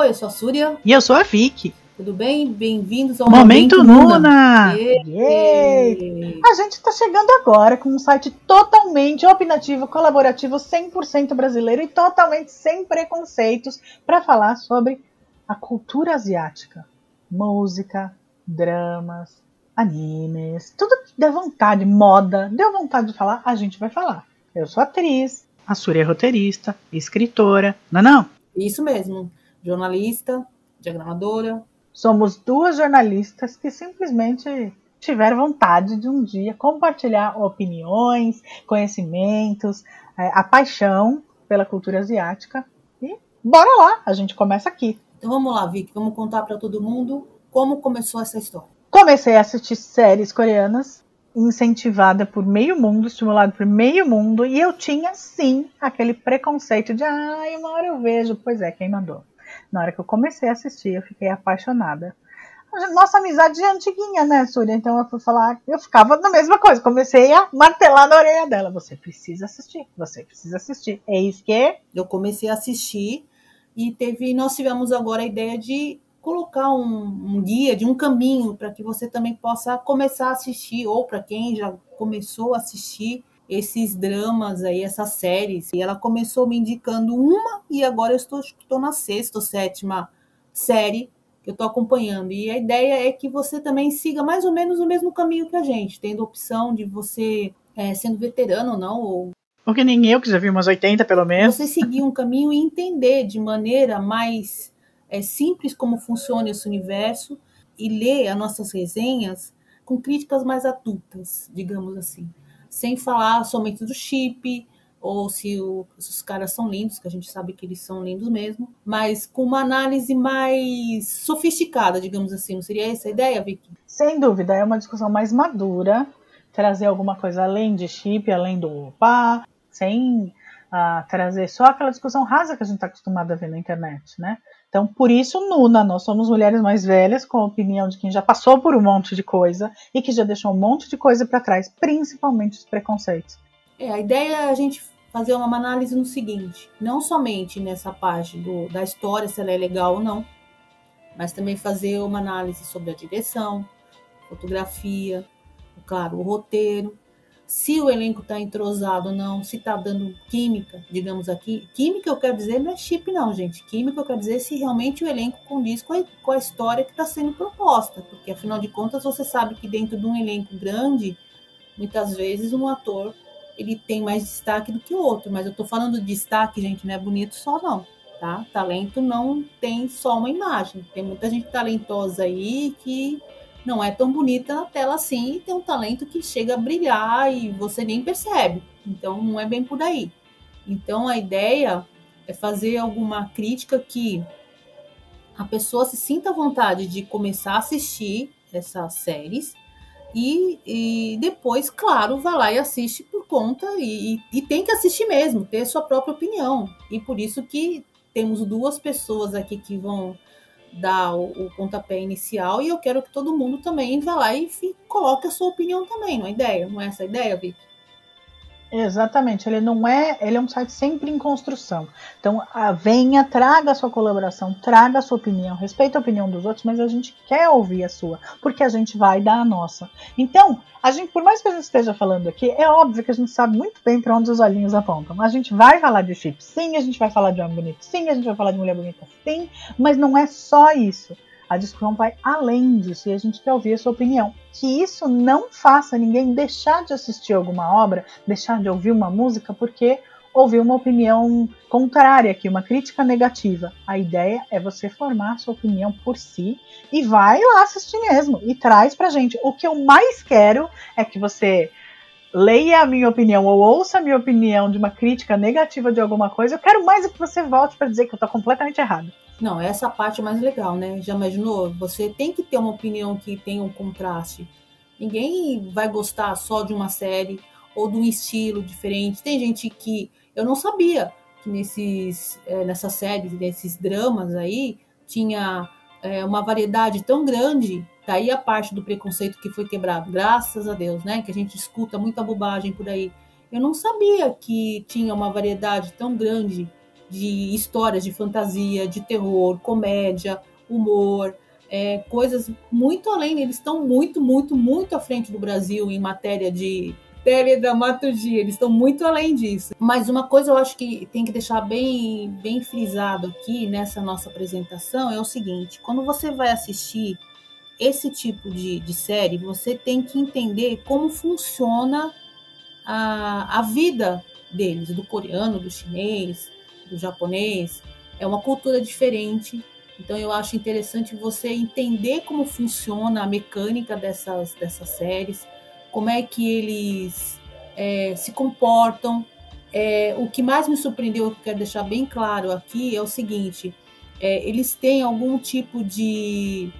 Oi, eu sou a Súria. E eu sou a Vicky. Tudo bem? Bem-vindos ao Momento Nuna! Yay! A gente está chegando agora com um site totalmente opinativo, colaborativo, 100% brasileiro e totalmente sem preconceitos para falar sobre a cultura asiática. Música, dramas, animes, tudo que der vontade, moda, deu vontade de falar, a gente vai falar. Eu sou atriz, a Súria é roteirista, escritora, não? Isso mesmo, jornalista, diagramadora. Somos duas jornalistas que simplesmente tiveram vontade de um dia compartilhar opiniões, conhecimentos, a paixão pela cultura asiática. E bora lá, a gente começa aqui. Então vamos lá, Vicky, vamos contar para todo mundo como começou essa história. Comecei a assistir séries coreanas, incentivada por meio mundo, estimulada por meio mundo, e eu tinha sim aquele preconceito de uma hora eu vejo, pois é, quem mandou. Na hora que eu comecei a assistir, eu fiquei apaixonada. Nossa amizade é antiguinha, né, Súria? Então eu fui falar, eu ficava na mesma coisa. Comecei a martelar na orelha dela. Você precisa assistir, você precisa assistir. É isso que eu comecei a assistir e nós tivemos agora a ideia de colocar um guia, de um caminho para que você também possa começar a assistir, ou para quem já começou a assistir esses dramas aí, essas séries. E ela começou me indicando uma e agora eu estou na 6ª ou 7ª série que eu estou acompanhando. E a ideia é que você também siga mais ou menos o mesmo caminho que a gente, tendo a opção de você, sendo veterano ou não, ou porque nem eu, que já vi umas 80 pelo menos. Você seguir um caminho e entender de maneira mais simples como funciona esse universo e ler as nossas resenhas com críticas mais adultas, digamos assim. Sem falar somente do chip, ou se os caras são lindos, que a gente sabe que eles são lindos mesmo, mas com uma análise mais sofisticada, digamos assim. Não seria essa a ideia, Vicky? Sem dúvida, é uma discussão mais madura, trazer alguma coisa além de chip, além do opa, sem trazer só aquela discussão rasa que a gente está acostumado a ver na internet, né? Então, por isso, Nuna, nós somos mulheres mais velhas, com a opinião de quem já passou por um monte de coisa e que já deixou um monte de coisa para trás, principalmente os preconceitos. A ideia é a gente fazer uma análise no seguinte, não somente nessa parte da história, se ela é legal ou não, mas também fazer uma análise sobre a direção, fotografia, claro, o roteiro, se o elenco está entrosado ou não, se está dando química, digamos aqui. Química eu quero dizer não é chip não, gente. Química eu quero dizer se realmente o elenco condiz com a história que está sendo proposta, porque afinal de contas você sabe que dentro de um elenco grande, muitas vezes um ator ele tem mais destaque do que o outro, mas eu estou falando de destaque, gente, não é bonito só não, tá? Talento não tem só uma imagem, tem muita gente talentosa aí que não é tão bonita na tela assim, e tem um talento que chega a brilhar e você nem percebe. Então, não é bem por aí. Então, a ideia é fazer alguma crítica que a pessoa se sinta à vontade de começar a assistir essas séries e depois, claro, vai lá e assiste por conta e tem que assistir mesmo, ter sua própria opinião. E por isso que temos duas pessoas aqui que vão dar o pontapé inicial e eu quero que todo mundo também vá lá e coloque a sua opinião também, não é ideia? Não é essa a ideia, Vicky? Exatamente, ele é um site sempre em construção. Então, venha, traga a sua colaboração, traga a sua opinião, respeita a opinião dos outros, mas a gente quer ouvir a sua, porque a gente vai dar a nossa. Então, por mais que a gente esteja falando aqui, é óbvio que a gente sabe muito bem para onde os olhinhos apontam. A gente vai falar de chip, sim, a gente vai falar de homem bonito, sim, a gente vai falar de mulher bonita, sim, mas não é só isso. A discussão vai além disso e a gente quer ouvir a sua opinião. Que isso não faça ninguém deixar de assistir alguma obra, deixar de ouvir uma música, porque ouviu uma opinião contrária aqui, uma crítica negativa. A ideia é você formar a sua opinião por si e vai lá assistir mesmo e traz pra gente. O que eu mais quero é que você leia a minha opinião ou ouça a minha opinião de uma crítica negativa de alguma coisa. Eu quero mais é que você volte para dizer que eu tô completamente errado. Não, essa parte é mais legal, né? Já imaginou? Você tem que ter uma opinião que tenha um contraste. Ninguém vai gostar só de uma série ou de um estilo diferente. Tem gente que... Eu não sabia que nessas séries, nesses dramas aí, tinha uma variedade tão grande. Daí a parte do preconceito que foi quebrado. Graças a Deus, né? Que a gente escuta muita bobagem por aí. Eu não sabia que tinha uma variedade tão grande de histórias de fantasia, de terror, comédia, humor, coisas muito além. Eles estão muito, muito, muito à frente do Brasil em matéria de teledramaturgia, eles estão muito além disso. Mas uma coisa eu acho que tem que deixar bem, bem frisado aqui nessa nossa apresentação é o seguinte: quando você vai assistir esse tipo de série, você tem que entender como funciona a vida deles, do coreano, do chinês, do japonês. É uma cultura diferente. Então eu acho interessante você entender como funciona a mecânica dessas séries, como é que eles se comportam. O que mais me surpreendeu, que eu quero deixar bem claro aqui, é o seguinte: eles têm algum tipo de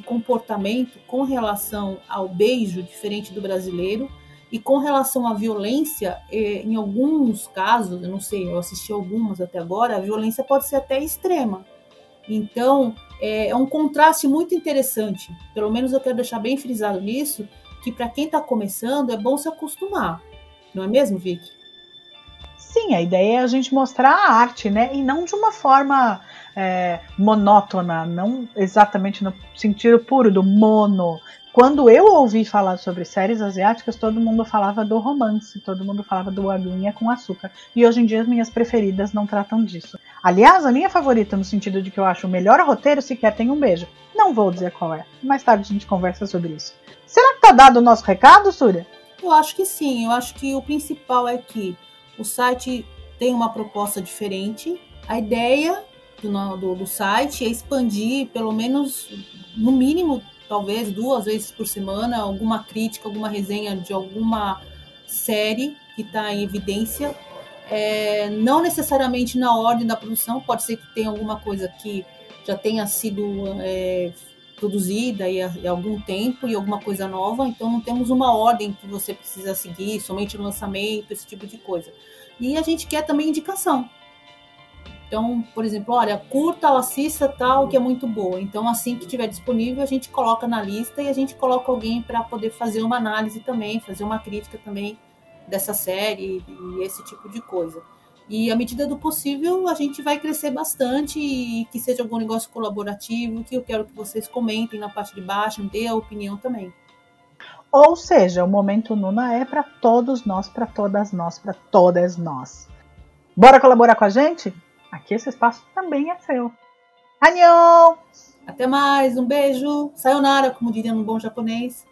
comportamento com relação ao beijo diferente do brasileiro, e com relação à violência, em alguns casos, eu não sei, eu assisti algumas até agora, a violência pode ser até extrema. Então, é um contraste muito interessante. Pelo menos eu quero deixar bem frisado nisso, que para quem está começando é bom se acostumar. Não é mesmo, Vicky? Sim, a ideia é a gente mostrar a arte, né? E não de uma forma monótona, não exatamente no sentido puro do mono. Quando eu ouvi falar sobre séries asiáticas, todo mundo falava do romance, todo mundo falava do aguinha com açúcar. E hoje em dia as minhas preferidas não tratam disso. Aliás, a minha favorita, no sentido de que eu acho o melhor roteiro, sequer tem um beijo. Não vou dizer qual é. Mais tarde a gente conversa sobre isso. Será que tá dado o nosso recado, Súria? Eu acho que sim. Eu acho que o principal é que o site tem uma proposta diferente. A ideia do site é expandir, pelo menos, no mínimo, talvez 2 vezes por semana, alguma crítica, alguma resenha de alguma série que está em evidência. Não necessariamente na ordem da produção, pode ser que tenha alguma coisa que já tenha sido produzida há algum tempo e alguma coisa nova, então não temos uma ordem que você precisa seguir, somente no lançamento, esse tipo de coisa. E a gente quer também indicação. Então, por exemplo, olha, curta ou assista tal, que é muito boa. Então, assim que estiver disponível, a gente coloca na lista e a gente coloca alguém para poder fazer uma análise também, fazer uma crítica também dessa série e esse tipo de coisa. E à medida do possível, a gente vai crescer bastante e que seja algum negócio colaborativo, que eu quero que vocês comentem na parte de baixo, dê a opinião também. Ou seja, o Momento Nuna é para todos nós, para todas nós, para todas nós. Bora colaborar com a gente? Aqui esse espaço também é seu. Annyeong! Até mais, um beijo, sayonara, como diria no bom japonês.